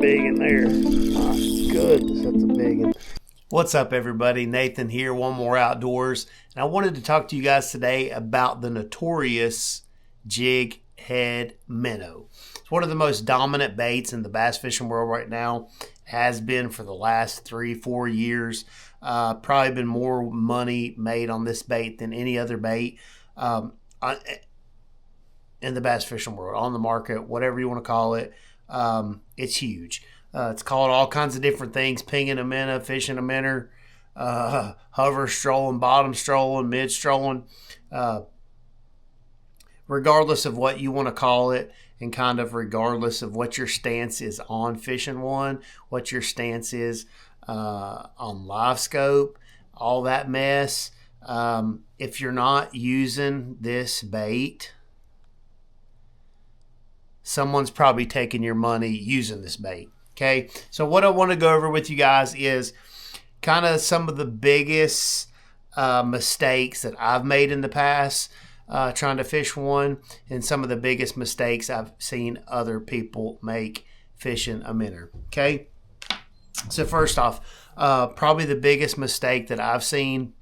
big in there. My goodness, that's a big one. What's up, everybody? Nathan here, One More Outdoors. And I wanted to talk to you guys today about the notorious jig head minnow. It's one of the most dominant baits in the bass fishing world right now. Has been for the last 3-4 years. Probably been more money made on this bait than any other bait in the bass fishing world, on the market, whatever you want to call it. It's huge. It's called all kinds of different things: pinging a minnow, fishing a minnow, hover strolling, bottom strolling, mid strolling. Regardless of what you want to call it, and kind of regardless of what your stance is on fishing one, what your stance is on live scope, all that mess. If you're not using this bait, someone's probably taking your money using this bait. Okay, so what I want to go over with you guys is kind of some of the biggest mistakes that I've made in the past trying to fish one, and some of the biggest mistakes I've seen other people make fishing a minnow. Okay, so first off, probably the biggest mistake that I've seen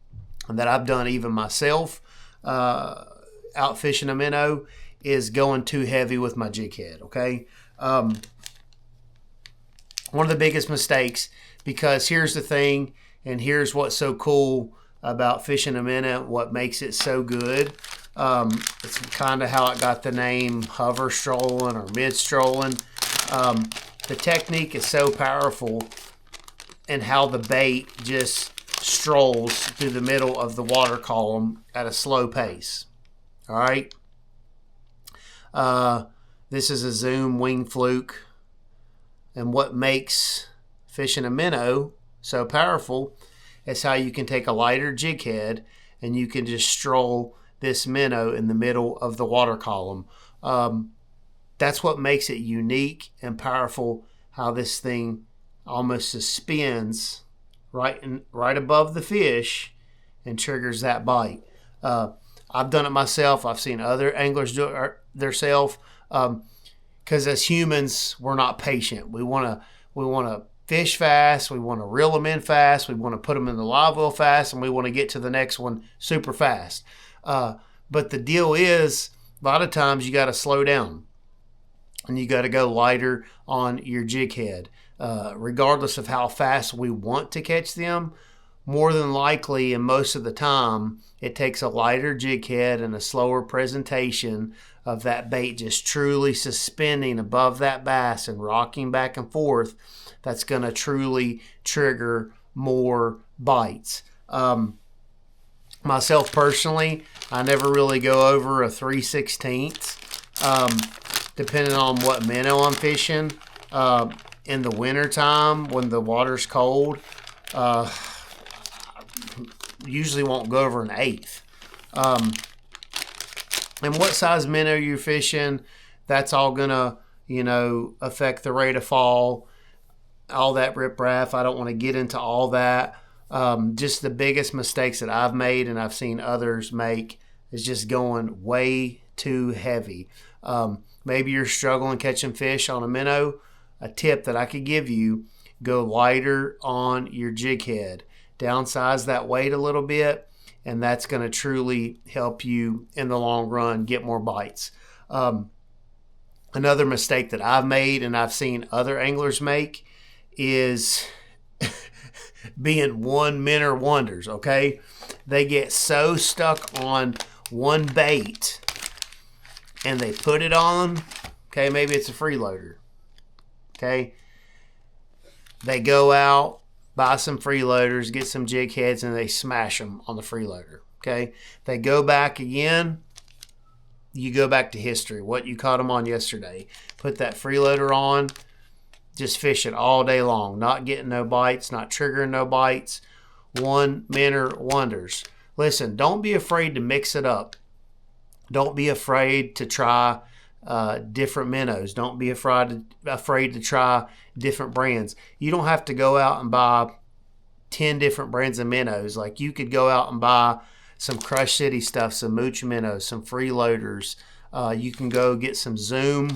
and that I've done even myself out fishing a minnow is going too heavy with my jig head. Okay, one of the biggest mistakes, because here's the thing, and here's what's so cool about fishing a minnow, what makes it so good. It's kind of how it got the name hover strolling or mid strolling. The technique is so powerful, and how the bait just strolls through the middle of the water column at a slow pace. All right. This is a Zoom wing fluke. And what makes fishing a minnow so powerful is how you can take a lighter jig head and you can just stroll this minnow in the middle of the water column. That's what makes it unique and powerful, how this thing almost suspends right above the fish and triggers that bite. I've done it myself. I've seen other anglers do it themselves. Because as humans, we're not patient. We want to fish fast. We want to reel them in fast. We want to put them in the live well fast, and we want to get to the next one super fast. But the deal is, a lot of times you got to slow down, and you got to go lighter on your jig head. Regardless of how fast we want to catch them, more than likely, and most of the time, it takes a lighter jig head and a slower presentation of that bait just truly suspending above that bass and rocking back and forth. That's going to truly trigger more bites. Myself personally, I never really go over a 3/16. Depending on what minnow I'm fishing. In the wintertime, when the water's cold, usually won't go over an 1/8. And what size minnow you're fishing, that's all gonna, affect the rate of fall, all that riprap. I don't want to get into all that. Just the biggest mistakes that I've made and I've seen others make is just going way too heavy. Maybe you're struggling catching fish on a minnow. A tip that I could give you: go lighter on your jig head. Downsize that weight a little bit, and that's going to truly help you in the long run get more bites. Another mistake that I've made and I've seen other anglers make is being one minnow wonders, okay? They get so stuck on one bait and they put it on, okay, maybe it's a freeloader, okay? They go out, buy some freeloaders, get some jig heads, and they smash them on the freeloader. Okay, they go back again. You go back to history. What you caught them on yesterday. Put that freeloader on. Just fish it all day long. Not getting no bites. Not triggering no bites. One minnow wonders. Listen, don't be afraid to mix it up. Don't be afraid to try different minnows. Don't be afraid to try different brands. You don't have to go out and buy 10 different brands of minnows. Like, you could go out and buy some Crush City stuff, some Mooch minnows, some freeloaders. You can go get some Zoom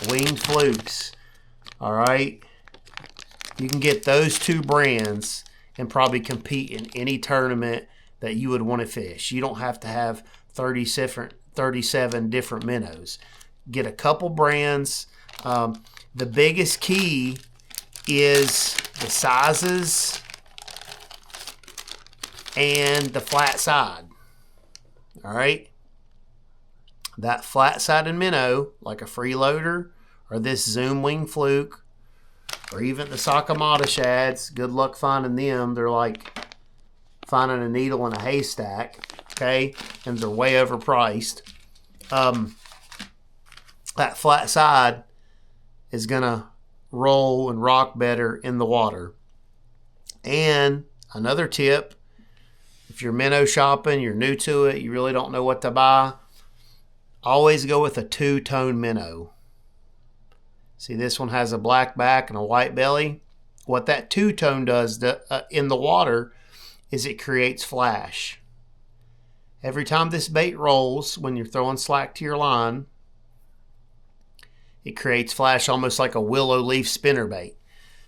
winged flukes. All right. You can get those two brands and probably compete in any tournament that you would want to fish. You don't have to have 37 different minnows. Get a couple brands. The biggest key is the sizes and the flat side. All right. That flat-sided minnow, like a freeloader or this Zoom Wing Fluke, or even the Sakamata shads, good luck finding them. They're like finding a needle in a haystack, okay? And they're way overpriced. That flat side is going to roll and rock better in the water. And another tip, if you're minnow shopping, you're new to it, you really don't know what to buy, always go with a two-tone minnow. See, this one has a black back and a white belly. What that two-tone does in the water is it creates flash. Every time this bait rolls, when you're throwing slack to your line, it creates flash almost like a willow leaf spinner bait.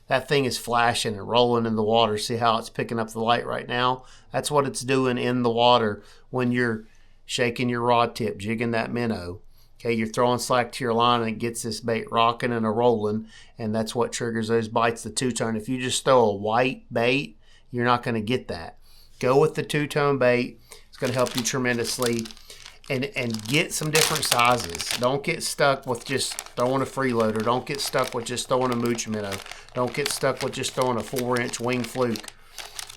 That thing is flashing and rolling in the water. See how it's picking up the light right now? That's what it's doing in the water when you're shaking your rod tip, jigging that minnow. Okay, you're throwing slack to your line and it gets this bait rocking and a-rolling, and that's what triggers those bites, the two-tone. If you just throw a white bait, you're not going to get that. Go with the two-tone bait. It's going to help you tremendously. And get some different sizes. Don't get stuck with just throwing a freeloader. Don't get stuck with just throwing a mooch minnow. Don't get stuck with just throwing a 4-inch wing fluke.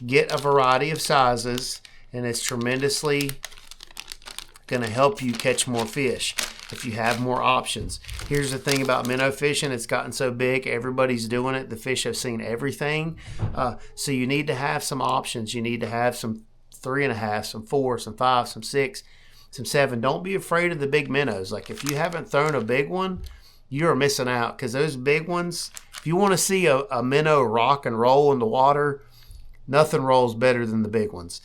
Get a variety of sizes, and it's tremendously going to help you catch more fish if you have more options. Here's the thing about minnow fishing. It's gotten so big. Everybody's doing it. The fish have seen everything. So you need to have some options. You need to have some 3.5, some 4, some 5, some 6, some 7. Don't be afraid of the big minnows. Like if you haven't thrown a big one, you're missing out, because those big ones, if you want to see a minnow rock and roll in the water, nothing rolls better than the big ones.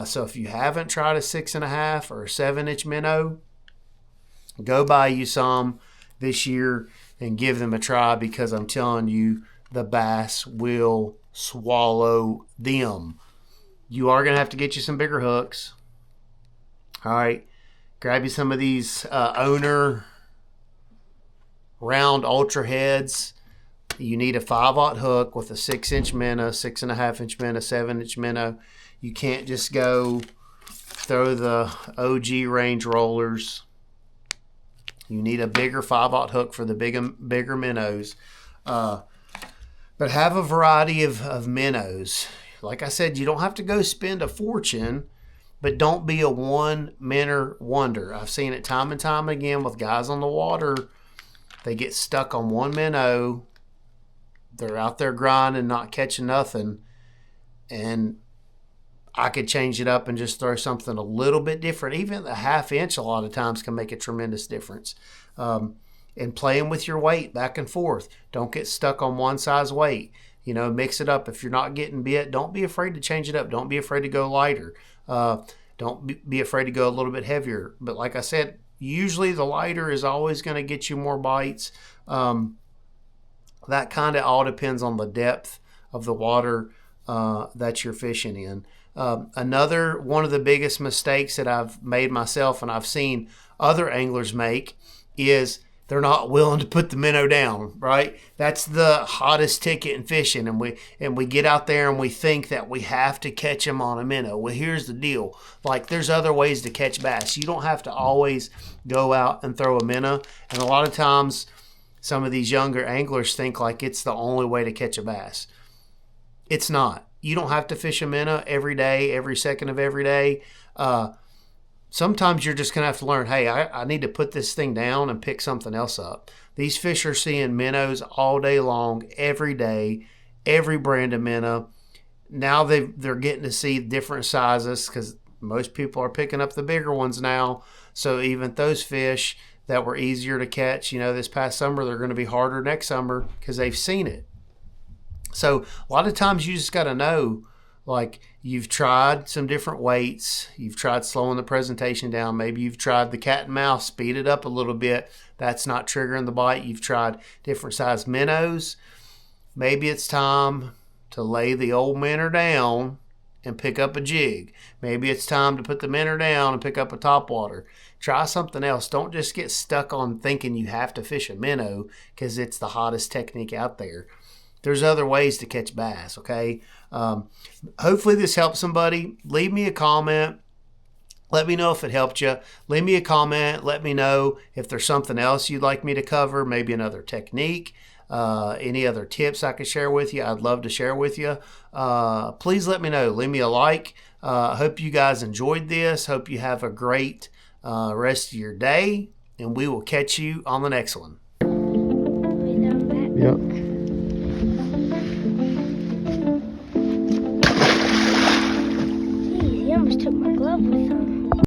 So if you haven't tried a 6.5 or a 7-inch minnow, go buy you some this year and give them a try, because I'm telling you, the bass will swallow them. You are going to have to get you some bigger hooks. All right, grab you some of these Owner round ultra heads. You need a 5/0 hook with a 6-inch minnow, 6.5-inch minnow, 7-inch minnow. You can't just go throw the OG range rollers. You need a bigger 5/0 hook for the bigger minnows. But have a variety of minnows. Like I said, you don't have to go spend a fortune, but don't be a one-minnow wonder. I've seen it time and time again with guys on the water. They get stuck on one minnow. They're out there grinding, not catching nothing. And I could change it up and just throw something a little bit different. Even a 1/2 inch a lot of times can make a tremendous difference. And playing with your weight back and forth. Don't get stuck on one size weight. You know, mix it up. If you're not getting bit, don't be afraid to change it up. Don't be afraid to go lighter. Don't be afraid to go a little bit heavier. But like I said, usually the lighter is always going to get you more bites. That kind of all depends on the depth of the water that you're fishing in. Another one of the biggest mistakes that I've made myself and I've seen other anglers make is they're not willing to put the minnow down, right? That's the hottest ticket in fishing, and we get out there and we think that we have to catch them on a minnow. Well, here's the deal. Like, there's other ways to catch bass. You don't have to always go out and throw a minnow, and a lot of times some of these younger anglers think like it's the only way to catch a bass. It's not. You don't have to fish a minnow every day, every second of every day. Sometimes you're just going to have to learn, hey, I need to put this thing down and pick something else up. These fish are seeing minnows all day long, every day, every brand of minnow. Now they're getting to see different sizes, because most people are picking up the bigger ones now. So even those fish that were easier to catch, this past summer, they're going to be harder next summer because they've seen it. So a lot of times you just got to know, like, You've tried some different weights. You've tried slowing the presentation down. Maybe you've tried the cat and mouse, speed it up a little bit. That's not triggering the bite. You've tried different size minnows. Maybe it's time to lay the old minnow down and pick up a jig. Maybe it's time to put the minnow down and pick up a topwater. Try something else. Don't just get stuck on thinking you have to fish a minnow because it's the hottest technique out there. There's other ways to catch bass, okay? Hopefully this helps somebody. Leave me a comment. Let me know if it helped you. Leave me a comment. Let me know if there's something else you'd like me to cover, maybe another technique, any other tips I could share with you. I'd love to share with you. Please let me know. Leave me a like. Hope you guys enjoyed this. Hope you have a great rest of your day, and we will catch you on the next one. Yep.